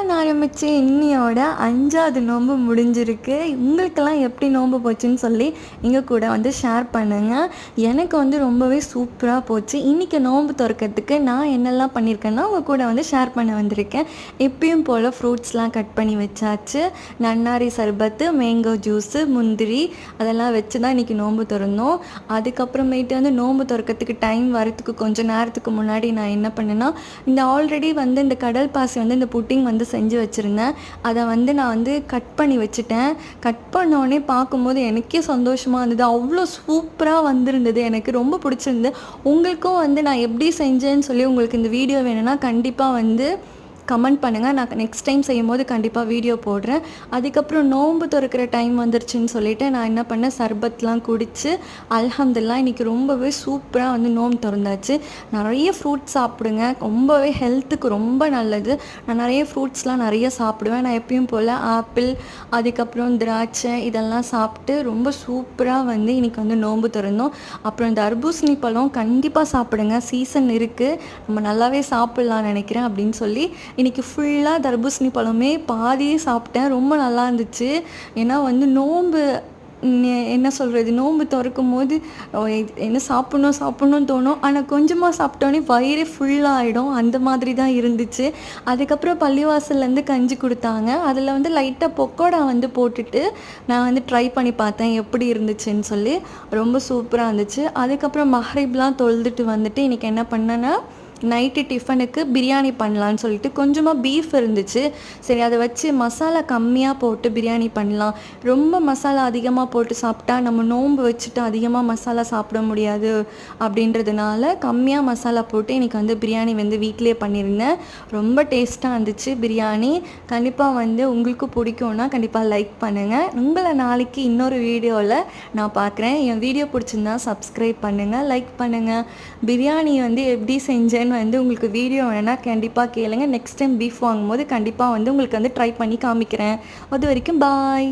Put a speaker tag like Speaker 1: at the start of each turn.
Speaker 1: ரமலான் ஆரம்பிச்சு இன்னியோட 5வது நோன்பு முடிஞ்சிருக்கு. உங்களுக்கெல்லாம் எப்படி நோன்பு போச்சுன்னு சொல்லி எங்கள் கூட வந்து ஷேர் பண்ணுங்கள். எனக்கு வந்து ரொம்பவே சூப்பராக போச்சு. இன்றைக்கி நோன்பு திறக்கிறதுக்கு நான் என்னெல்லாம் பண்ணியிருக்கேன்னா உங்கள் கூட வந்து ஷேர் பண்ண வந்திருக்கேன். எப்பயும் போல் ஃப்ரூட்ஸ்லாம் கட் பண்ணி வச்சாச்சு. நன்னாரி சர்பத்து, மேங்கோ ஜூஸு, முந்திரி அதெல்லாம் வச்சு தான் இன்றைக்கி நோன்பு திறந்தோம். அதுக்கப்புறமேட்டு வந்து நோன்பு திறக்கிறதுக்கு டைம் வரத்துக்கு கொஞ்சம் நேரத்துக்கு முன்னாடி நான் என்ன பண்ணேன்னா, இந்த ஆல்ரெடி வந்து இந்த கடல் பாசி வந்து இந்த புட்டிங் வந்து செஞ்சு வச்சுருந்தேன். அதை வந்து நான் வந்து கட் பண்ணி வச்சுட்டேன். கட் பண்ணோடனே பார்க்கும்போது எனக்கே சந்தோஷமாக இருந்தது. அவ்வளோ சூப்பராக வந்திருந்தது. எனக்கு ரொம்ப பிடிச்சிருந்தது. உங்களுக்கும் வந்து நான் எப்படி செஞ்சேன்னு சொல்லி உங்களுக்கு இந்த வீடியோ வேணும்னா கண்டிப்பாக வந்து கமெண்ட் பண்ணுங்கள். நான் நெக்ஸ்ட் டைம் செய்யும்போது கண்டிப்பாக வீடியோ போடுறேன். அதுக்கப்புறம் நோன்பு திறக்கிற டைம் வந்துருச்சுன்னு சொல்லிவிட்டு நான் என்ன பண்ணேன், சர்பத்லாம் குடித்து அல்ஹம்துலில்லாஹ் இன்றைக்கி ரொம்பவே சூப்பராக வந்து நோன்பு திறந்தாச்சு. நிறைய ஃப்ரூட்ஸ் சாப்பிடுங்க, ரொம்பவே ஹெல்த்துக்கு ரொம்ப நல்லது. நான் நிறைய ஃப்ரூட்ஸ்லாம் நிறைய சாப்பிடுவேன். நான் எப்பயும் போல் ஆப்பிள், அதுக்கப்புறம் திராட்சை இதெல்லாம் சாப்பிட்டு ரொம்ப சூப்பராக வந்து இன்றைக்கி வந்து நோன்பு திறந்தோம். அப்புறம் தர்பூசணி பழம் கண்டிப்பாக சாப்பிடுங்க, சீசன் இருக்குது, நம்ம நல்லாவே சாப்பிட்லான்னு நினைக்கிறேன் அப்படின்னு சொல்லி இன்றைக்கி ஃபுல்லாக தர்பூசணி பழமே பாதியே சாப்பிட்டேன். ரொம்ப நல்லா இருந்துச்சு. ஏன்னா வந்து நோன்பு என்ன சொல்கிறது, நோன்பு திறக்கும் போது என்ன சாப்பிட்ணுன்னு தோணும். ஆனால் கொஞ்சமாக சாப்பிட்டோன்னே வயிறே ஃபுல்லாகிடும். அந்த மாதிரி தான் இருந்துச்சு. அதுக்கப்புறம் பள்ளிவாசல்லேருந்து கஞ்சி கொடுத்தாங்க. அதில் வந்து லைட்டாக பக்கோடா வந்து போட்டுட்டு நான் வந்து ட்ரை பண்ணி பார்த்தேன் எப்படி இருந்துச்சுன்னு சொல்லி. ரொம்ப சூப்பராக இருந்துச்சு. அதுக்கப்புறம் மஹ்ரிப்லாம் தொழுதுட்டு வந்துட்டு இன்றைக்கி என்ன பண்ணேன்னா, நைட்டு டிஃபனுக்கு பிரியாணி பண்ணலான்னு சொல்லிட்டு கொஞ்சமாக பீஃப் இருந்துச்சு. சரி அதை வச்சு மசாலா கம்மியாக போட்டு பிரியாணி பண்ணலாம். ரொம்ப மசாலா அதிகமாக போட்டு சாப்பிட்டா நம்ம நோன்பு வச்சுட்டு அதிகமாக மசாலா சாப்பிட முடியாது அப்படின்றதுனால கம்மியாக மசாலா போட்டு இன்றைக்கி வந்து பிரியாணி வந்து வீட்டிலே பண்ணியிருந்தேன். ரொம்ப டேஸ்ட்டாக இருந்துச்சு பிரியாணி. கண்டிப்பாக வந்து உங்களுக்கு பிடிக்கும்னா கண்டிப்பாக லைக் பண்ணுங்கள். உங்களை நாளைக்கு இன்னொரு வீடியோவில் நான் பார்க்குறேன். என் வீடியோ பிடிச்சிருந்தா சப்ஸ்கிரைப் பண்ணுங்கள், லைக் பண்ணுங்கள். பிரியாணி வந்து எப்படி செஞ்சேன்னு வந்து உங்களுக்கு வீடியோ வேணால் கண்டிப்பாக கேளுங்க. நெக்ஸ்ட் டைம் பீஃப் வாங்கும்போது கண்டிப்பாக வந்து உங்களுக்கு வந்து ட்ரை பண்ணி காமிக்கிறேன். அது வரைக்கும் பாய்.